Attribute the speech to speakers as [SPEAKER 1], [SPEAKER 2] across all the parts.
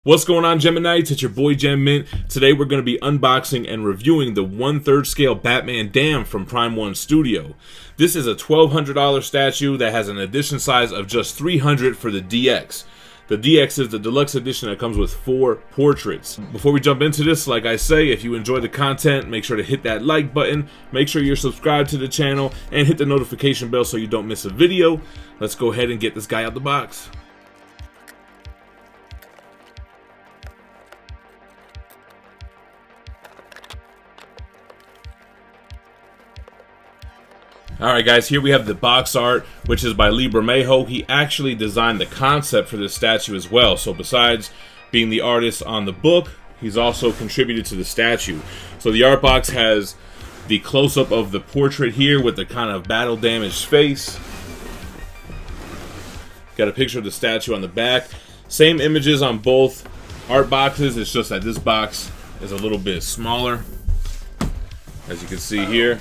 [SPEAKER 1] What's going on, Geminites? It's your boy Gem Mint. Today we're going to be unboxing and reviewing the 1/3 scale Batman Dam from Prime 1 Studio. This is a $1,200 statue that has an edition size of just $300 for the DX. The DX is the deluxe edition that comes with 4 portraits. Before we jump into this, like I say, if you enjoy the content, make sure to hit that like button, make sure you're subscribed to the channel, and hit the notification bell so you don't miss a video. Let's go ahead and get this guy out the box. Alright guys, here we have the box art, which is by Bermejo. He actually designed the concept for this statue as well. So besides being the artist on the book, he's also contributed to the statue. So the art box has the close-up of the portrait here with the kind of battle-damaged face. Got a picture of the statue on the back. Same images on both art boxes, it's just that this box is a little bit smaller, as you can see here.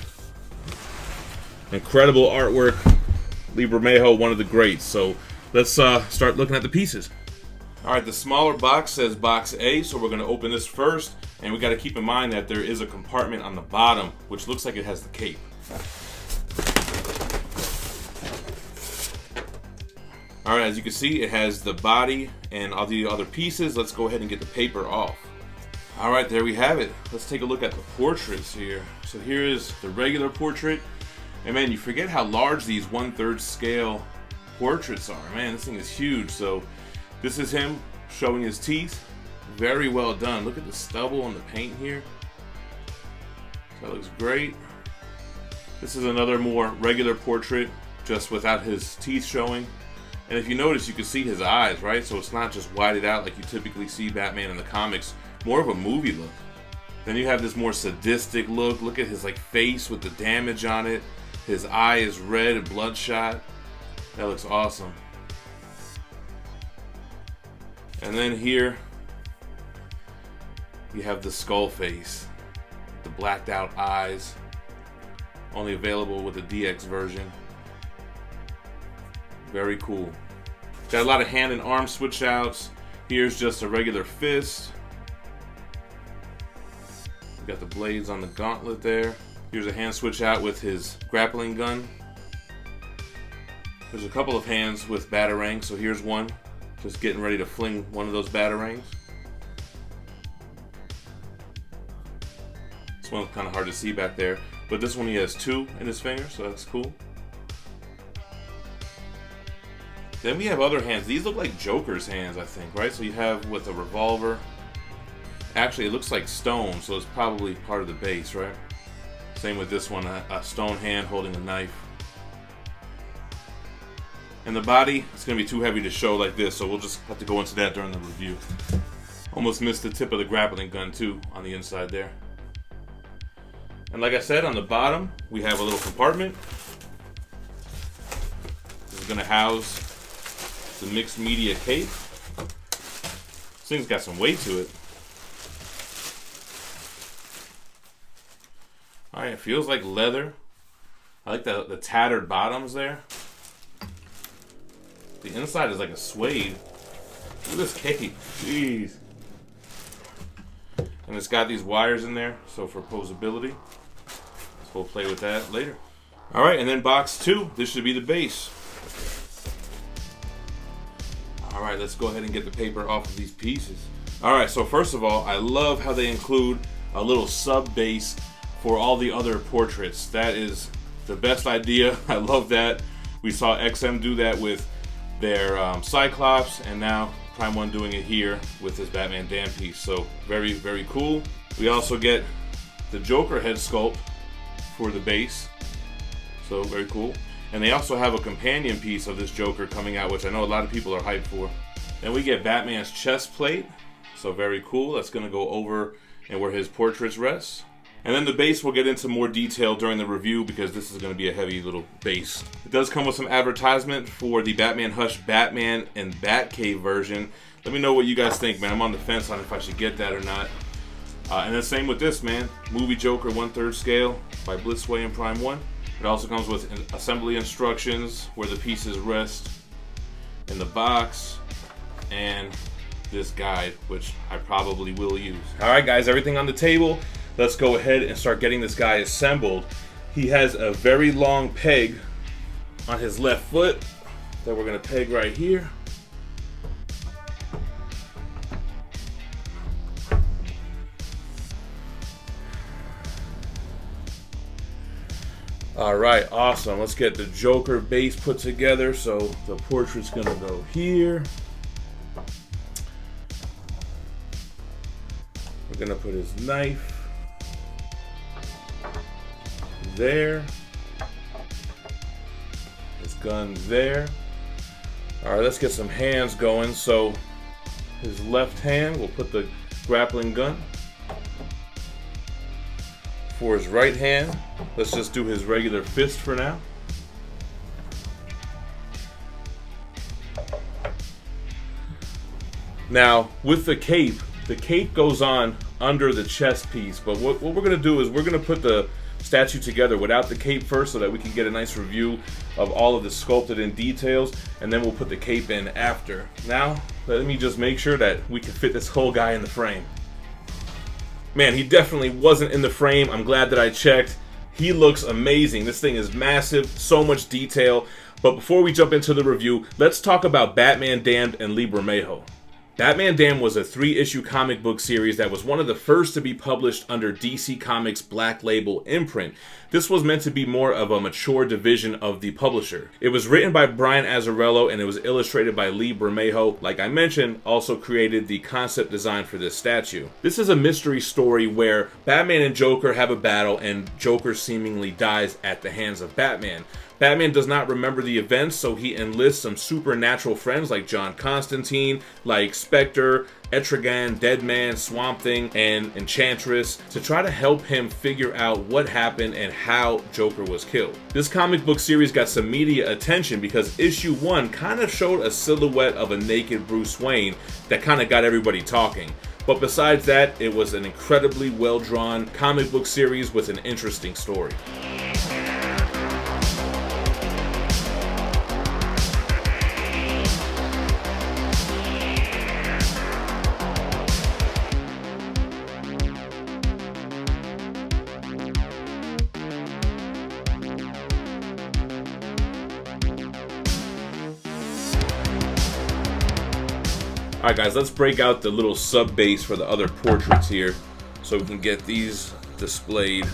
[SPEAKER 1] Incredible artwork. Bermejo, one of the greats. So let's start looking at the pieces. Alright, the smaller box says box A, so we're going to open this first. And we got to keep in mind that there is a compartment on the bottom, which looks like it has the cape. Alright, as you can see, it has the body and all the other pieces. Let's go ahead and get the paper off. Alright, there we have it. Let's take a look at the portraits here. So here is the regular portrait. And man, you forget how large these 1/3 scale portraits are. Man, this thing is huge. So this is him showing his teeth. Very well done. Look at the stubble on the paint here. That looks great. This is another more regular portrait, just without his teeth showing. And if you notice, you can see his eyes, right? So it's not just whited out like you typically see Batman in the comics. More of a movie look. Then you have this more sadistic look. Look at his face with the damage on it. His eye is red and bloodshot. That looks awesome. And then here you have the skull face, the blacked out eyes, only available with the DX version. Very cool. Got a lot of hand and arm switch outs. Here's just a regular fist. Got the blades on the gauntlet there. Here's a hand switch out with his grappling gun. There's a couple of hands with batarangs, so here's one. Just getting ready to fling one of those batarangs. This one's kind of hard to see back there, but this one he has 2 in his finger, so that's cool. Then we have other hands. These look like Joker's hands, I think, right? So you have with a revolver. Actually, it looks like stone, so it's probably part of the base, right? Same with this one, a stone hand holding a knife. And the body, it's going to be too heavy to show like this, so we'll just have to go into that during the review. Almost missed the tip of the grappling gun too on the inside there. And like I said, on the bottom, we have a little compartment. This is going to house the mixed media cape. This thing's got some weight to it. Alright, it feels like leather. I like the tattered bottoms there. The inside is like a suede. Look at this cape. Jeez. And it's got these wires in there, so for posability. So we'll play with that later. Alright, and then box 2. This should be the base. Alright, let's go ahead and get the paper off of these pieces. Alright, so first of all, I love how they include a little sub base for all the other portraits. That is the best idea. I love that. We saw XM do that with their Cyclops, and now Prime 1 doing it here with his Batman Dam piece. So very, very cool. We also get the Joker head sculpt for the base. So very cool. And they also have a companion piece of this Joker coming out, which I know a lot of people are hyped for. Then we get Batman's chest plate. So very cool. That's going to go over and where his portraits rest. And then the base we'll get into more detail during the review because this is going to be a heavy little base. It does come with some advertisement for the Batman Hush Batman and Batcave version. Let me know what you guys think, man. I'm on the fence on if I should get that or not. And then same with this, man. Movie Joker 1/3 scale by Blitzway and Prime 1. It also comes with assembly instructions where the pieces rest in the box. And this guide, which I probably will use. All right, guys, everything on the table. Let's go ahead and start getting this guy assembled. He has a very long peg on his left foot that we're gonna peg right here. All right, awesome. Let's get the Joker base put together. So the portrait's gonna go here. We're gonna put his knife there. His gun there. All right, let's get some hands going. So his left hand, we'll put the grappling gun. For his right hand, let's just do his regular fist for now. Now, with the cape goes on under the chest piece, but what we're gonna do is we're gonna put the statue together without the cape first so that we can get a nice review of all of the sculpted in details, and then we'll put the cape in after. Now, let me just make sure that we can fit this whole guy in the frame. Man, he definitely wasn't in the frame. I'm glad that I checked. He looks amazing. This thing is massive, so much detail. But before we jump into the review, let's talk about Batman Damned and Lee Bermejo. Batman Damned was a 3-issue comic book series that was one of the first to be published under DC Comics' Black Label imprint. This was meant to be more of a mature division of the publisher. It was written by Brian Azzarello and it was illustrated by Lee Bermejo. Like I mentioned, also created the concept design for this statue. This is a mystery story where Batman and Joker have a battle and Joker seemingly dies at the hands of Batman. Batman does not remember the events, so he enlists some supernatural friends like John Constantine, like Spectre, Etrigan, Deadman, Swamp Thing, and Enchantress to try to help him figure out what happened and how Joker was killed. This comic book series got some media attention because issue 1 kind of showed a silhouette of a naked Bruce Wayne that kind of got everybody talking. But besides that, it was an incredibly well-drawn comic book series with an interesting story. Alright guys, let's break out the little sub base for the other portraits here so we can get these displayed.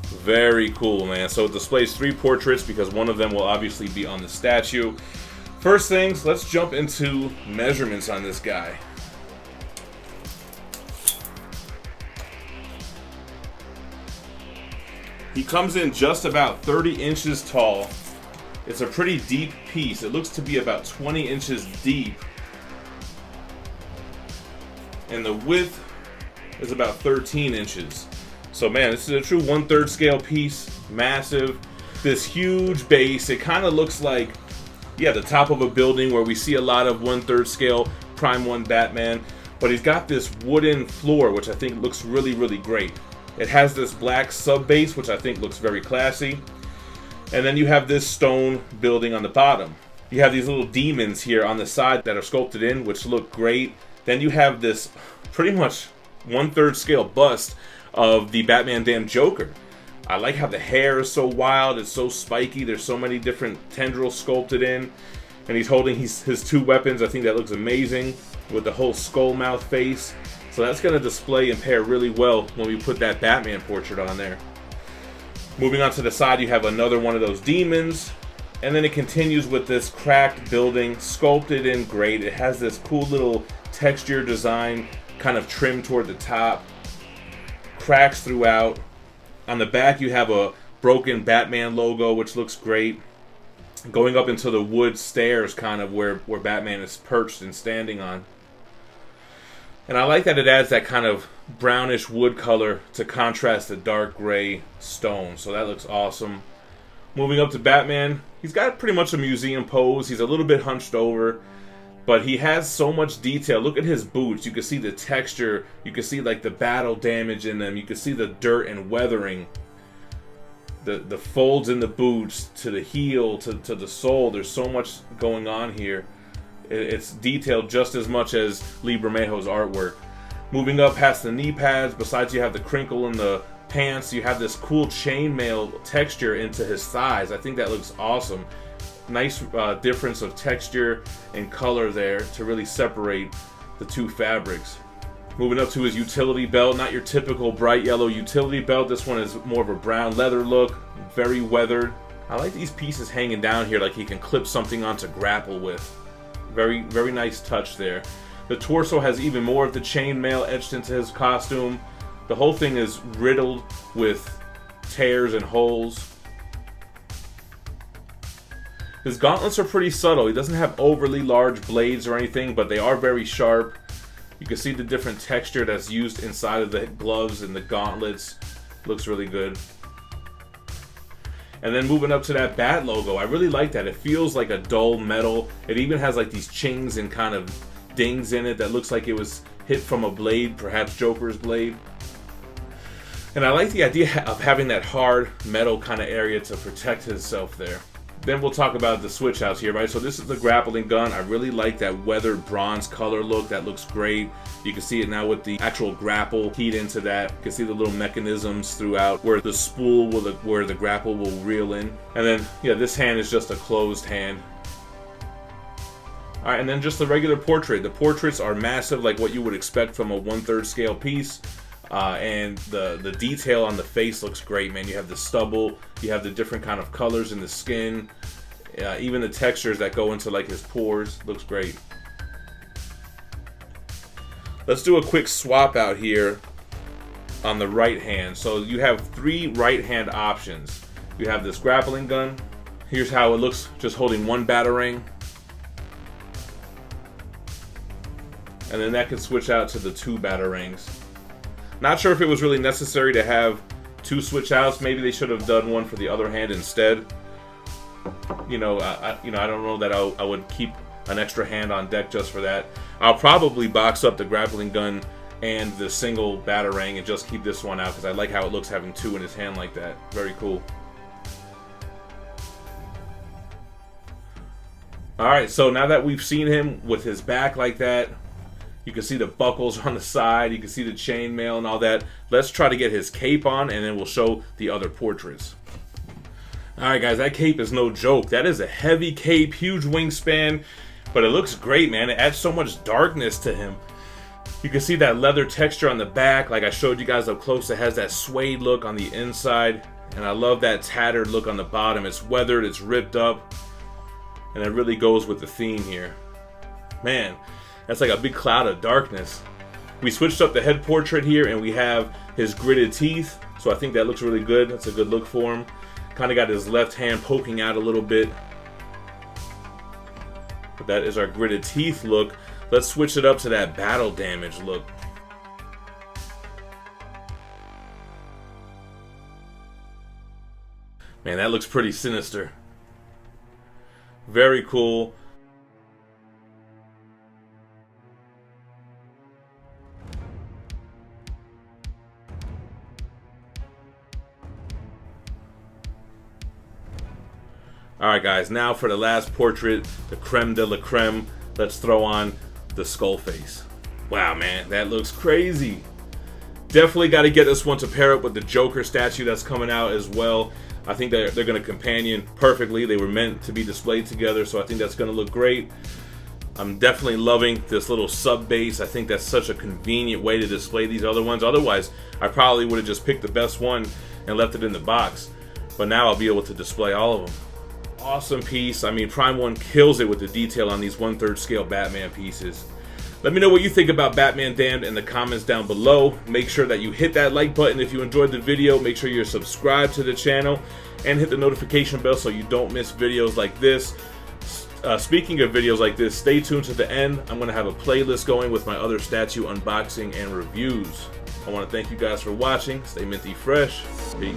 [SPEAKER 1] Very cool, man. So it displays 3 portraits because one of them will obviously be on the statue. First things, let's jump into measurements on this guy. He comes in just about 30 inches tall. It's a pretty deep piece. It looks to be about 20 inches deep. And the width is about 13 inches. So man, this is a true 1/3 scale piece. Massive. This huge base. It kind of looks like, yeah, the top of a building where we see a lot of 1/3 scale Prime 1 Batman. But he's got this wooden floor, which I think looks really, really great. It has this black sub base, which I think looks very classy. And then you have this stone building on the bottom. You have these little demons here on the side that are sculpted in, which look great. Then you have this pretty much 1/3 scale bust of the Batman Damned Joker. I like how the hair is so wild, it's so spiky, there's so many different tendrils sculpted in. And he's holding his 2 weapons. I think that looks amazing with the whole skull mouth face. So that's going to display and pair really well when we put that Batman portrait on there. Moving on to the side, you have another one of those demons. And then it continues with this cracked building, sculpted in great. It has this cool little texture design, kind of trimmed toward the top. Cracks throughout. On the back, you have a broken Batman logo, which looks great. Going up into the wood stairs, kind of where Batman is perched and standing on. And I like that it adds that kind of brownish wood color to contrast the dark gray stone. So that looks awesome. Moving up to Batman, he's got pretty much a museum pose. He's a little bit hunched over, but he has so much detail. Look at his boots. You can see the texture. You can see like the battle damage in them. You can see the dirt and weathering. the folds in the boots to the heel to the sole. There's so much going on here. It's detailed just as much as Lee Bermejo's artwork. Moving up past the knee pads, besides you have the crinkle in the pants, you have this cool chainmail texture into his thighs. I think that looks awesome. Nice difference of texture and color there to really separate the two fabrics. Moving up to his utility belt, not your typical bright yellow utility belt. This one is more of a brown leather look, very weathered. I like these pieces hanging down here like he can clip something on to grapple with. Very, very nice touch there. The torso has even more of the chainmail etched into his costume. The whole thing is riddled with tears and holes. His gauntlets are pretty subtle. He doesn't have overly large blades or anything, but they are very sharp. You can see the different texture that's used inside of the gloves and the gauntlets. Looks really good. And then moving up to that bat logo, I really like that. It feels like a dull metal. It even has like these chains and kind of dings in it that looks like it was hit from a blade, perhaps Joker's blade. And I like the idea of having that hard metal kind of area to protect himself there. Then we'll talk about the switch outs here, right? So this is the grappling gun. I really like that weathered bronze color look. That looks great. You can see it now with the actual grapple keyed into that. You can see the little mechanisms throughout where the spool will, where the grapple will reel in. And then, yeah, this hand is just a closed hand. All right, and then just the regular portrait. The portraits are massive, like what you would expect from a 1/3 scale piece. And the detail on the face looks great, man. You have the stubble, you have the different kind of colors in the skin, even the textures that go into like his pores. Looks great. Let's do a quick swap out here on the right hand. So you have 3 right hand options. You have this grappling gun. Here's how it looks just holding one batarang. And then that can switch out to the 2 batarangs. Not sure if it was really necessary to have 2 switch outs. Maybe they should have done one for the other hand instead. I don't know that I would keep an extra hand on deck just for that. I'll probably box up the grappling gun and the single batarang and just keep this one out because I like how it looks having 2 in his hand like that. Very cool. Alright, so now that we've seen him with his back like that, you can see the buckles on the side, you can see the chainmail and all that. Let's try to get his cape on and then we'll show the other portraits. Alright guys, that cape is no joke. That is a heavy cape, huge wingspan, but it looks great, man. It adds so much darkness to him. You can see that leather texture on the back, like I showed you guys up close. It has that suede look on the inside, and I love that tattered look on the bottom. It's weathered, it's ripped up, and it really goes with the theme here. Man, that's like a big cloud of darkness. We switched up the head portrait here and we have his gritted teeth. So I think that looks really good. That's a good look for him. Kind of got his left hand poking out a little bit. But that is our gritted teeth look. Let's switch it up to that battle damage look. Man, that looks pretty sinister. Very cool. Alright guys, now for the last portrait, the creme de la creme, let's throw on the skull face. Wow man, that looks crazy. Definitely got to get this one to pair up with the Joker statue that's coming out as well. I think they're going to companion perfectly. They were meant to be displayed together, so I think that's going to look great. I'm definitely loving this little sub base. I think that's such a convenient way to display these other ones. Otherwise, I probably would have just picked the best one and left it in the box. But now I'll be able to display all of them. Awesome piece. I mean, Prime 1 kills it with the detail on these 1/3 scale Batman pieces. Let me know what you think about Batman Damned in the comments down below. Make sure that you hit that like button if you enjoyed the video. Make sure you're subscribed to the channel and hit the notification bell so you don't miss videos like this. Speaking of videos like this, stay tuned to the end. I'm going to have a playlist going with my other statue unboxing and reviews. I want to thank you guys for watching. Stay minty fresh. Peace.